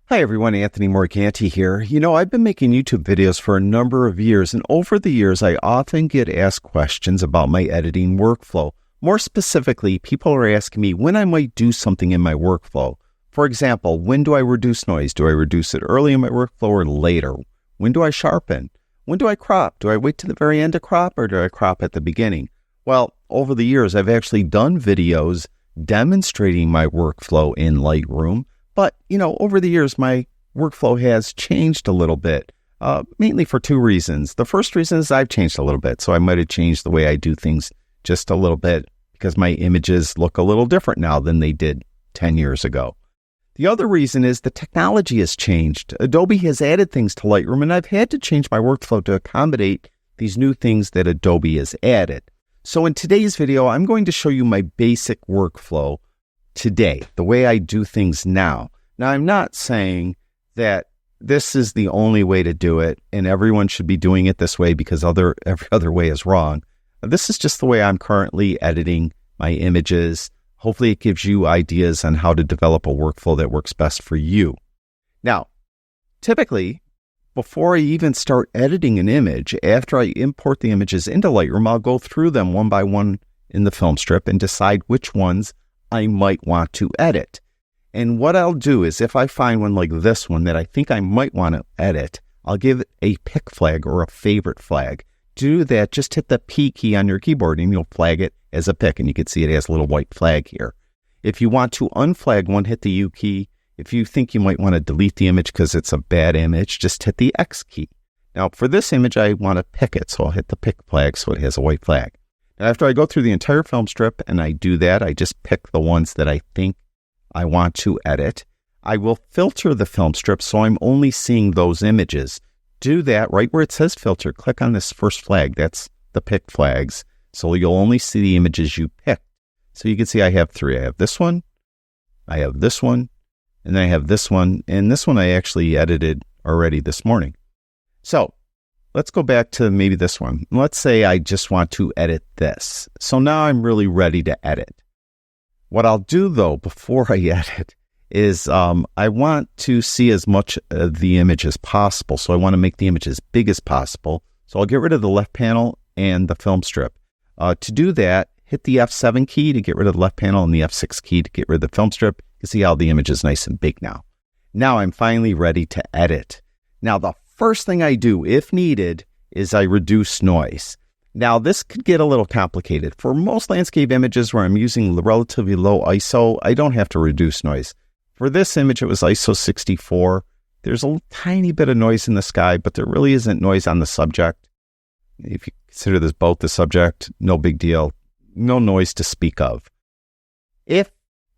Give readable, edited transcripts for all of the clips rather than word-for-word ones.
Hi everyone, Anthony Morganti here. I've been making YouTube videos for a number of years, and over the years I often get asked questions about my editing workflow. More specifically, people are asking me when I might do something in my workflow. For example, when do I reduce noise? Do I reduce it early in my workflow or later? When do I sharpen? When do I crop? Do I wait to the very end to crop or do I crop at the beginning? Well, over the years I've actually done videos demonstrating my workflow in Lightroom. But, over the years, my workflow has changed a little bit, mainly for two reasons. The first reason is I've changed a little bit, so I might have changed the way I do things just a little bit because my images look a little different now than they did 10 years ago. The other reason is the technology has changed. Adobe has added things to Lightroom, and I've had to change my workflow to accommodate these new things that Adobe has added. So in today's video, I'm going to show you my basic workflow today, the way I do things now. Now, I'm not saying that this is the only way to do it and everyone should be doing it this way because every other way is wrong. This is just the way I'm currently editing my images. Hopefully it gives you ideas on how to develop a workflow that works best for you. Now, typically, before I even start editing an image, after I import the images into Lightroom, I'll go through them one by one in the film strip and decide which ones I might want to edit. And what I'll do is if I find one like this one that I think I might want to edit, I'll give it a pick flag or a favorite flag. To do that, just hit the P key on your keyboard and you'll flag it as a pick. And you can see it has a little white flag here. If you want to unflag one, hit the U key. If you think you might want to delete the image because it's a bad image, just hit the X key. Now for this image, I want to pick it. So I'll hit the pick flag so it has a white flag. Now, after I go through the entire film strip and I do that, I just pick the ones that I think I want to edit. I will filter the film strip so I'm only seeing those images. Do that right where it says filter. Click on this first flag. That's the pick flags. So you'll only see the images you picked. So you can see I have three. I have this one, I have this one, and then I have this one. And this one I actually edited already this morning. So let's go back to maybe this one. Let's say I just want to edit this. So now I'm really ready to edit. What I'll do though, before I edit, is I want to see as much of the image as possible. So I want to make the image as big as possible. So I'll get rid of the left panel and the film strip. To do that, hit the F7 key to get rid of the left panel and the F6 key to get rid of the film strip. You can see how the image is nice and big now. Now I'm finally ready to edit. Now the first thing I do, if needed, is I reduce noise. Now, this could get a little complicated. For most landscape images where I'm using relatively low ISO, I don't have to reduce noise. For this image, it was ISO 64. There's a tiny bit of noise in the sky, but there really isn't noise on the subject. If you consider this boat the subject, no big deal. No noise to speak of. If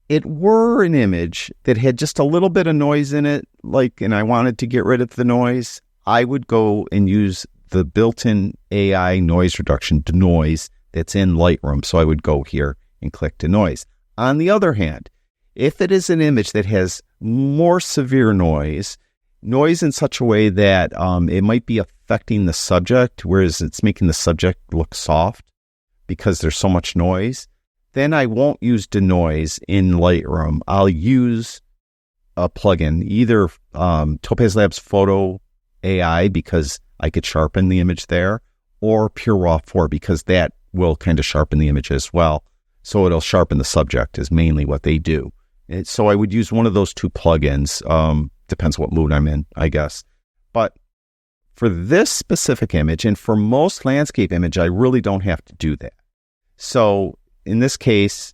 it were an image that had just a little bit of noise in it, and I wanted to get rid of the noise, I would go and use the built-in AI noise reduction denoise that's in Lightroom. So I would go here and click denoise. On the other hand, if it is an image that has more severe noise in such a way that it might be affecting the subject, whereas it's making the subject look soft because there's so much noise, then I won't use denoise in Lightroom. I'll use a plugin, either Topaz Labs Photo AI, because I could sharpen the image there, or Pure Raw 4 because that will kind of sharpen the image as well. So it'll sharpen the subject is mainly what they do. So I would use one of those two plugins. Depends what mood I'm in, I guess. But for this specific image and for most landscape image, I really don't have to do that. So in this case,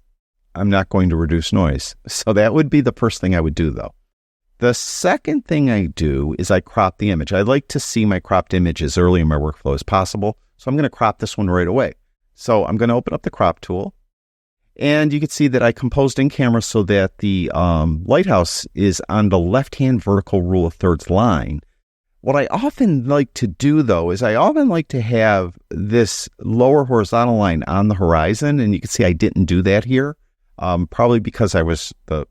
I'm not going to reduce noise. So that would be the first thing I would do though. The second thing I do is I crop the image. I like to see my cropped image as early in my workflow as possible. So I'm going to crop this one right away. So I'm going to open up the crop tool. And you can see that I composed in camera so that the lighthouse is on the left-hand vertical rule of thirds line. What I often like to do, though, is I often like to have this lower horizontal line on the horizon. And you can see I didn't do that here, probably because the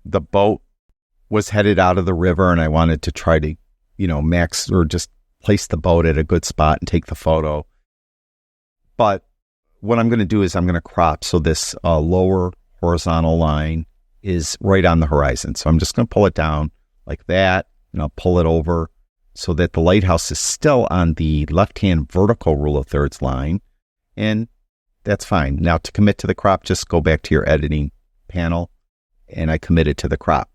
boat was headed out of the river and I wanted to try to, max or just place the boat at a good spot and take the photo. But what I'm going to do is I'm going to crop so this lower horizontal line is right on the horizon. So I'm just going to pull it down like that, and I'll pull it over so that the lighthouse is still on the left-hand vertical rule of thirds line, and that's fine. Now to commit to the crop, just go back to your editing panel, and I commit it to the crop.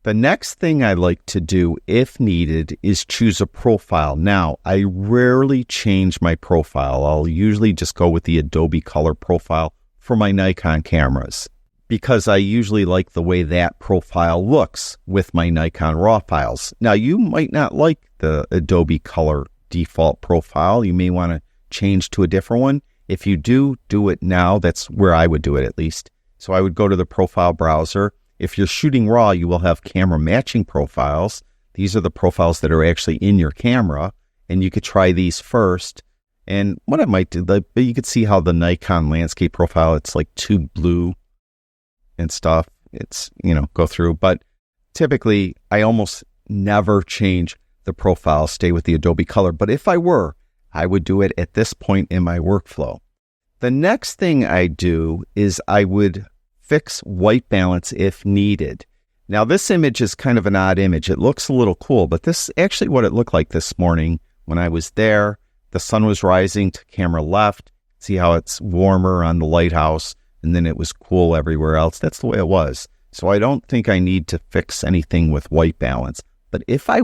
The next thing I like to do, if needed, is choose a profile. Now, I rarely change my profile. I'll usually just go with the Adobe Color profile for my Nikon cameras because I usually like the way that profile looks with my Nikon RAW files. Now, you might not like the Adobe Color default profile. You may want to change to a different one. If you do it now. That's where I would do it, at least. So I would go to the profile browser. If you're shooting RAW, you will have camera matching profiles. These are the profiles that are actually in your camera, and you could try these first. And what I might do, but you could see how the Nikon landscape profile, it's like too blue and stuff. It's, go through. But typically, I almost never change the profile, stay with the Adobe Color. But if I were, I would do it at this point in my workflow. The next thing I do is I would fix white balance if needed. Now, this image is kind of an odd image. It looks a little cool, but this is actually what it looked like this morning when I was there. The sun was rising to camera left. See how it's warmer on the lighthouse, and then it was cool everywhere else. That's the way it was. So I don't think I need to fix anything with white balance. But if I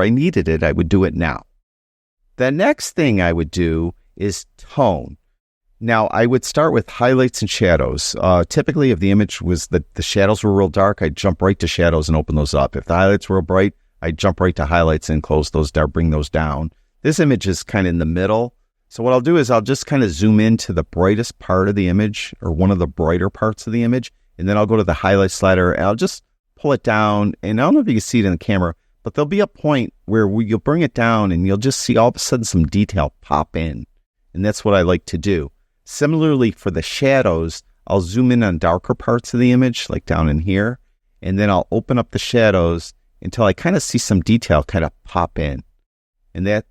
needed it, I would do it now. The next thing I would do is tone. Now, I would start with highlights and shadows. Typically, if the image was the shadows were real dark, I'd jump right to shadows and open those up. If the highlights were real bright, I'd jump right to highlights and close those down, bring those down. This image is kind of in the middle. So what I'll do is I'll just kind of zoom into the brightest part of the image or one of the brighter parts of the image, and then I'll go to the highlight slider and I'll just pull it down. And I don't know if you can see it in the camera, but there'll be a point where you'll bring it down and you'll just see all of a sudden some detail pop in. And that's what I like to do. Similarly, for the shadows, I'll zoom in on darker parts of the image, like down in here, and then I'll open up the shadows until I kind of see some detail kind of pop in. And that,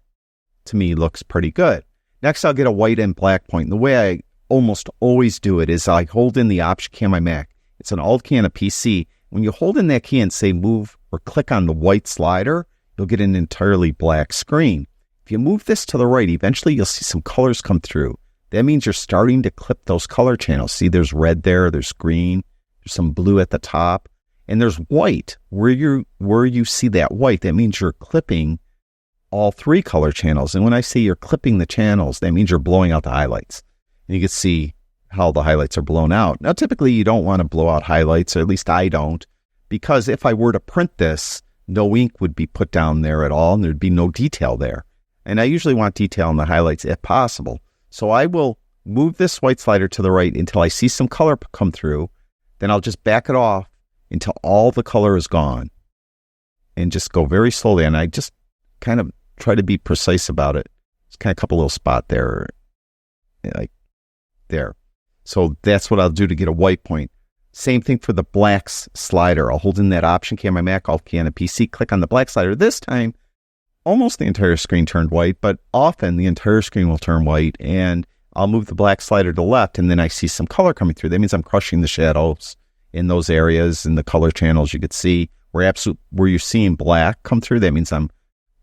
to me, looks pretty good. Next, I'll get a white and black point. And the way I almost always do it is I hold in the Option key on my Mac. It's an Alt key on a PC. When you hold in that key and say move or click on the white slider, you'll get an entirely black screen. If you move this to the right, eventually you'll see some colors come through. That means you're starting to clip those color channels. See, there's red there, there's green, there's some blue at the top, and there's white. Where you see that white, that means you're clipping all three color channels. And when I say you're clipping the channels, that means you're blowing out the highlights. And you can see how the highlights are blown out. Now, typically you don't want to blow out highlights, or at least I don't, because if I were to print this, no ink would be put down there at all, and there'd be no detail there. And I usually want detail in the highlights if possible. So I will move this white slider to the right until I see some color come through. Then I'll just back it off until all the color is gone and just go very slowly. And I just kind of try to be precise about it. Just kind of a couple little spot there, like there. So that's what I'll do to get a white point. Same thing for the blacks slider. I'll hold in that Option key on my Mac, Alt key on a PC, click on the black slider. This time, almost the entire screen turned white, but often the entire screen will turn white, and I'll move the black slider to the left, and then I see some color coming through. That means I'm crushing the shadows in those areas and the color channels you could see. Where you're seeing black come through, that means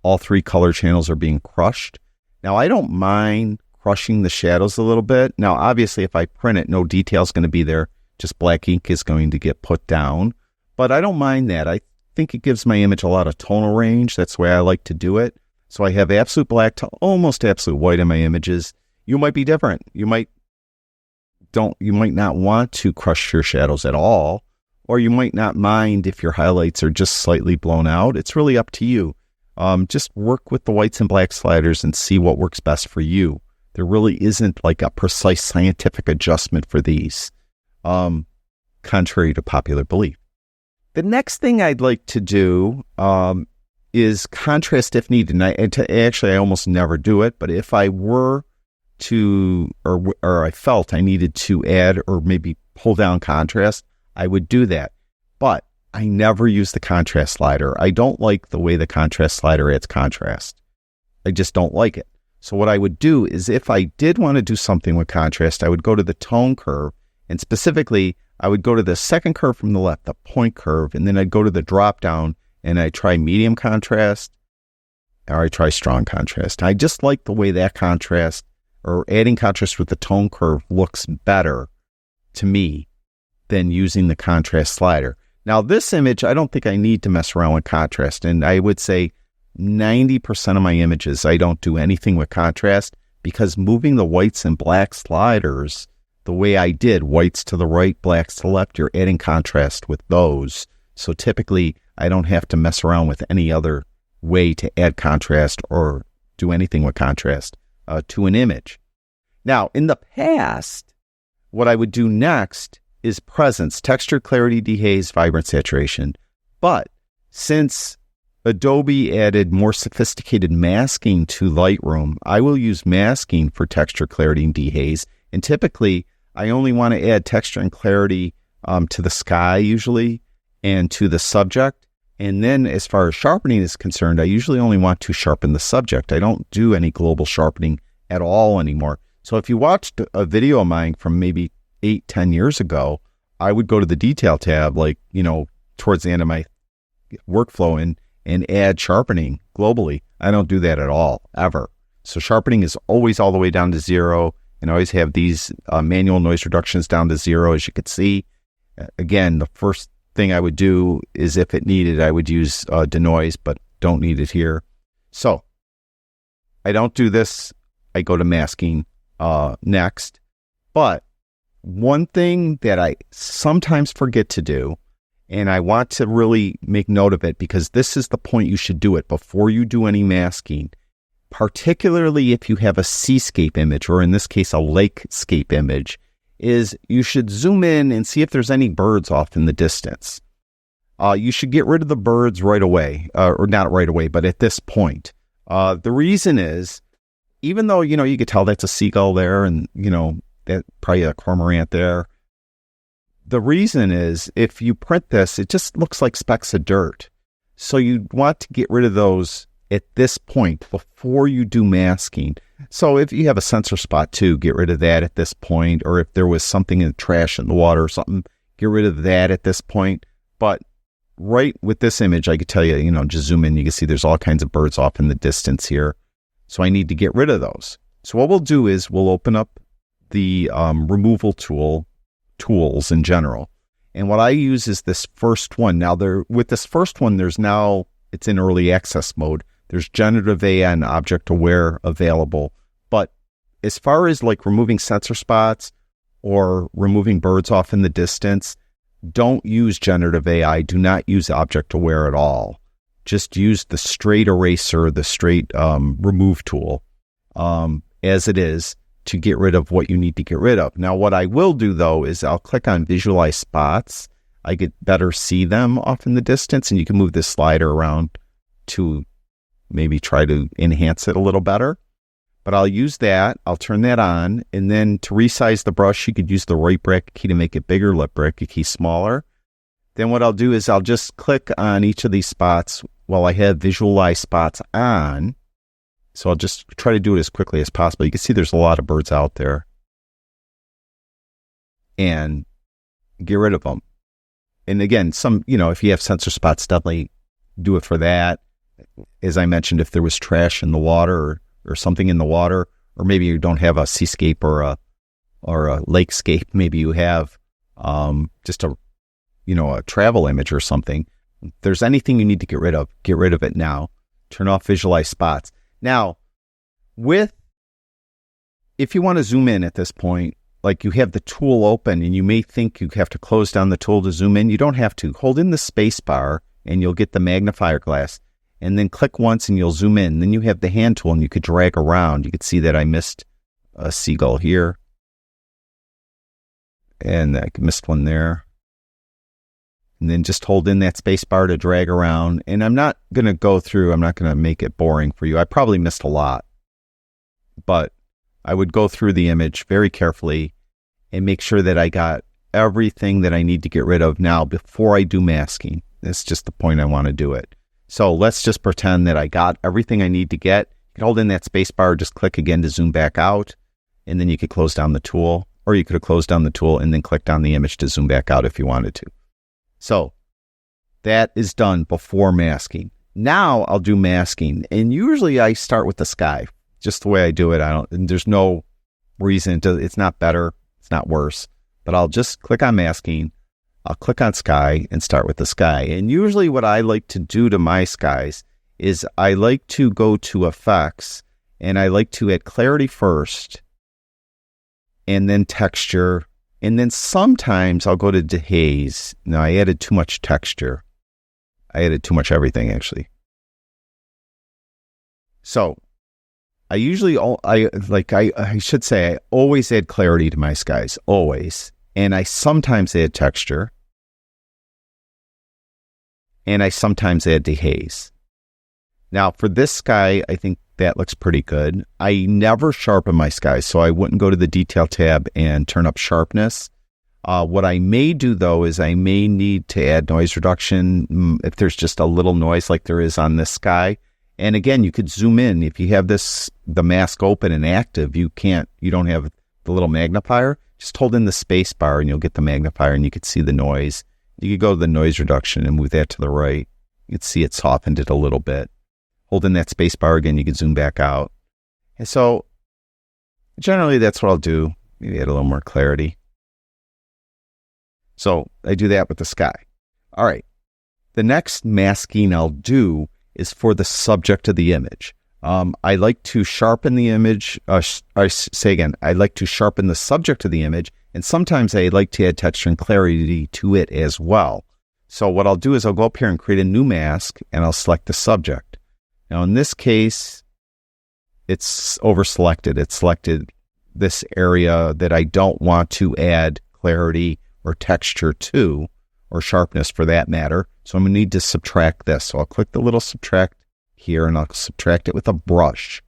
all three color channels are being crushed. Now, I don't mind crushing the shadows a little bit. Now, obviously, if I print it, no detail is going to be there. Just black ink is going to get put down, but I don't mind that. I think it gives my image a lot of tonal range. That's the way I like to do it. So I have absolute black to almost absolute white in my images. You might be different. You might not want to crush your shadows at all, or you might not mind if your highlights are just slightly blown out. It's really up to you. Just work with the whites and black sliders and see what works best for you. There really isn't like a precise scientific adjustment for these, contrary to popular belief. The next thing I'd like to do is contrast if needed. And I almost never do it, but if I were to, or I felt I needed to add or maybe pull down contrast, I would do that. But I never use the contrast slider. I don't like the way the contrast slider adds contrast. I just don't like it. So what I would do is if I did want to do something with contrast, I would go to the tone curve, and specifically, I would go to the second curve from the left, the point curve, and then I'd go to the drop down and I try medium contrast or I try strong contrast. I just like the way that contrast or adding contrast with the tone curve looks better to me than using the contrast slider. Now this image, I don't think I need to mess around with contrast, and I would say 90% of my images, I don't do anything with contrast because moving the whites and black sliders the way I did, whites to the right, blacks to the left, you're adding contrast with those. So typically, I don't have to mess around with any other way to add contrast or do anything with contrast to an image. Now, in the past, what I would do next is presence, texture, clarity, dehaze, vibrant, saturation. But since Adobe added more sophisticated masking to Lightroom, I will use masking for texture, clarity, and dehaze. And typically, I only want to add texture and clarity to the sky usually and to the subject. And then as far as sharpening is concerned, I usually only want to sharpen the subject. I don't do any global sharpening at all anymore. So if you watched a video of mine from maybe 8-10 years ago, I would go to the detail tab, like, towards the end of my workflow and add sharpening globally. I don't do that at all, ever. So sharpening is always all the way down to 0. And I always have these manual noise reductions down to 0, as you could see. Again, the first thing I would do is if it needed, I would use denoise, but don't need it here. So I don't do this. I go to masking next. But one thing that I sometimes forget to do, and I want to really make note of it because this is the point you should do it before you do any masking, particularly if you have a seascape image, or in this case, a lakescape image, is you should zoom in and see if there's any birds off in the distance. You should get rid of the birds right away, or not right away, but at this point. The reason is, even though, you could tell that's a seagull there and, that probably a cormorant there. The reason is, if you print this, it just looks like specks of dirt. So you want to get rid of those at this point before you do masking. So if you have a sensor spot too, get rid of that at this point. Or if there was something in the trash in the water or something, get rid of that at this point. But right with this image, I could tell you, just zoom in, you can see there's all kinds of birds off in the distance here. So I need to get rid of those. So what we'll do is we'll open up the removal tools in general. And what I use is this first one. Now with this first one, it's in early access mode. There's generative AI and object aware available. But as far as like removing sensor spots or removing birds off in the distance, don't use generative AI. Do not use object aware at all. Just use the straight eraser, the straight remove tool as it is to get rid of what you need to get rid of. Now, what I will do though is I'll click on visualize spots. I could better see them off in the distance, and you can move this slider around to maybe try to enhance it a little better. But I'll use that. I'll turn that on. And then to resize the brush, you could use the right bracket key to make it bigger, left bracket key smaller. Then what I'll do is I'll just click on each of these spots while I have visualize spots on. So I'll just try to do it as quickly as possible. You can see there's a lot of birds out there. And get rid of them. And again, if you have sensor spots, definitely do it for that. As I mentioned, if there was trash in the water or something in the water, or maybe you don't have a seascape or a lakescape, maybe you have just a travel image or something. If there's anything you need to get rid of it now. Turn off visualize spots. Now, if you want to zoom in at this point, like you have the tool open and you may think you have to close down the tool to zoom in, you don't have to. Hold in the space bar and you'll get the magnifier glass. And then click once and you'll zoom in. Then you have the hand tool and you could drag around. You could see that I missed a seagull here. And I missed one there. And then just hold in that space bar to drag around. And I'm not going to make it boring for you. I probably missed a lot. But I would go through the image very carefully and make sure that I got everything that I need to get rid of now before I do masking. That's just the point I want to do it. So let's just pretend that I got everything I need to get. You can hold in that space bar, just click again to zoom back out, and then you could close down the tool. or you could have closed down the tool and then clicked on the image to zoom back out if you wanted to. So that is done before masking. Now I'll do masking, and usually I start with the sky, just the way I do it. There's no reason to, it's not better, it's not worse, but I'll just click on masking. I'll click on sky and start with the sky. And usually what I like to do to my skies is I like to go to effects, and I like to add clarity first, and then texture, and then sometimes I'll go to dehaze. Now I added too much texture. I added too much everything, actually. So I usually, I should say, I always add clarity to my skies, always. And I sometimes add texture. And I sometimes add dehaze. Now for this sky, I think that looks pretty good. I never sharpen my skies, so I wouldn't go to the detail tab and turn up sharpness. What I may do, though, is I may need to add noise reduction if there's just a little noise like there is on this sky. And again, you could zoom in. If you have the mask open and active, you don't have the little magnifier. Just hold in the space bar and you'll get the magnifier and you could see the noise. You could go to the noise reduction and move that to the right. You could see it softened it a little bit. Hold in that space bar again, you can zoom back out. And so generally that's what I'll do. Maybe add a little more clarity. So I do that with the sky. All right. The next masking I'll do is for the subject of the image. I like to sharpen the image. I like to sharpen the subject of the image, and sometimes I like to add texture and clarity to it as well. So what I'll do is I'll go up here and create a new mask, and I'll select the subject. Now in this case, it's over-selected. It selected this area that I don't want to add clarity or texture to, or sharpness for that matter. So I'm going to need to subtract this. So I'll click the little subtract here, and I'll subtract it with a brush.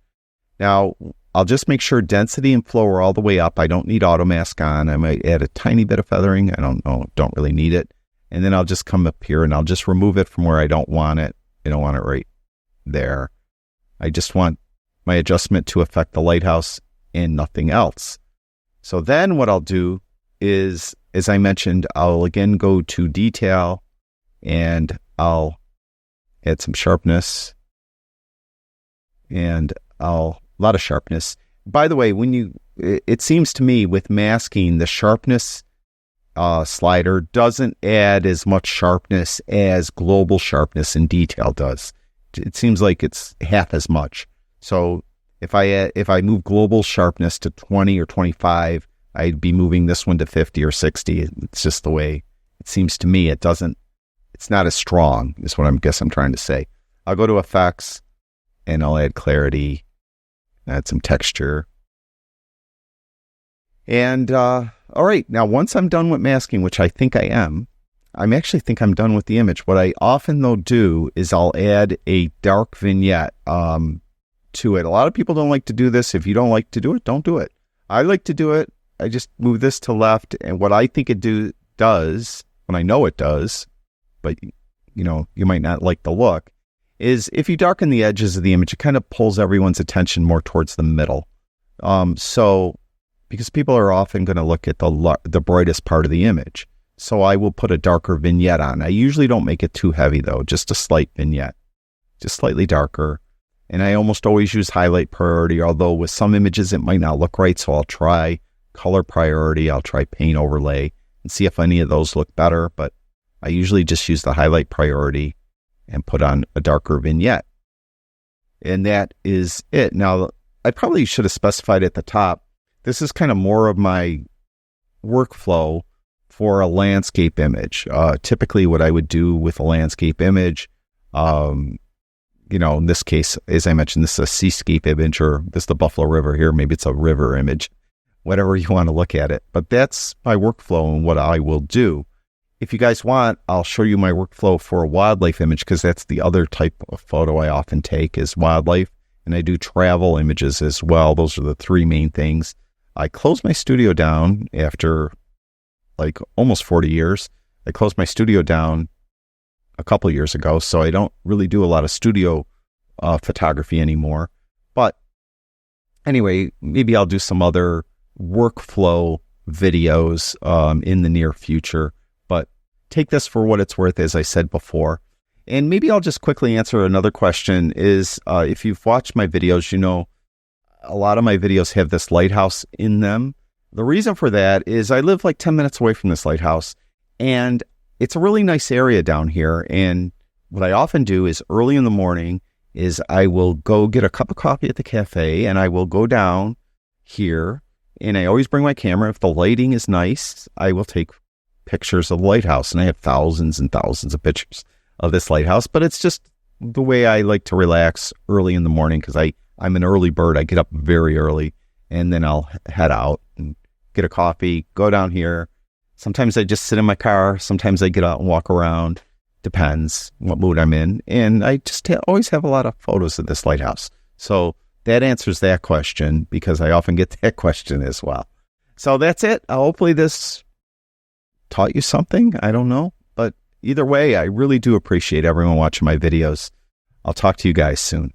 Now, I'll just make sure density and flow are all the way up. I don't need auto mask on. I might add a tiny bit of feathering. I don't know, don't really need it. And then I'll just come up here and I'll just remove it from where I don't want it. I don't want it right there. I just want my adjustment to affect the lighthouse and nothing else. So then what I'll do is, as I mentioned, I'll again go to detail and I'll add some sharpness and a lot of sharpness. By the way, it seems to me with masking, the sharpness slider doesn't add as much sharpness as global sharpness in detail does. It seems like it's half as much. So if I move global sharpness to 20 or 25, I'd be moving this one to 50 or 60. It's just the way it seems to me. It's not as strong, is what I guess I'm trying to say. I'll go to effects and I'll add clarity, add some texture. And, all right. Now, once I'm done with masking, which I think I am, actually think I'm done with the image. What I often though do is I'll add a dark vignette, to it. A lot of people don't like to do this. If you don't like to do it, don't do it. I like to do it. I just move this to left, and what I think it does, when I know it does, but you might not like the look, is if you darken the edges of the image, it kind of pulls everyone's attention more towards the middle. So because people are often going to look at the brightest part of the image. So I will put a darker vignette on. I usually don't make it too heavy though, just a slight vignette, just slightly darker. And I almost always use highlight priority, although with some images it might not look right. So I'll try color priority, I'll try paint overlay and see if any of those look better. But I usually just use the highlight priority and put on a darker vignette. And that is it. Now, I probably should have specified at the top, this is kind of more of my workflow for a landscape image. Typically what I would do with a landscape image, in this case, as I mentioned, this is a seascape image, or this is the Buffalo River here. Maybe it's a river image, whatever you want to look at it. But that's my workflow and what I will do. If you guys want, I'll show you my workflow for a wildlife image, because that's the other type of photo I often take is wildlife. And I do travel images as well. Those are the three main things. I closed my studio down after like almost 40 years. I closed my studio down a couple of years ago, so I don't really do a lot of studio photography anymore. But anyway, maybe I'll do some other workflow videos in the near future. But take this for what it's worth, as I said before. And maybe I'll just quickly answer another question is, if you've watched my videos, you know, a lot of my videos have this lighthouse in them. The reason for that is I live like 10 minutes away from this lighthouse, and it's a really nice area down here. And what I often do is early in the morning is I will go get a cup of coffee at the cafe, and I will go down here, and I always bring my camera. If the lighting is nice, I will take pictures of the lighthouse, and I have thousands and thousands of pictures of this lighthouse. But it's just the way I like to relax early in the morning, because I'm an early bird. I get up very early, and then I'll head out and get a coffee, go down here. Sometimes I just sit in my car. Sometimes I get out and walk around. Depends what mood I'm in. And I just always have a lot of photos of this lighthouse. So that answers that question, because I often get that question as well. So that's it. Hopefully this taught you something. I don't know. But either way, I really do appreciate everyone watching my videos. I'll talk to you guys soon.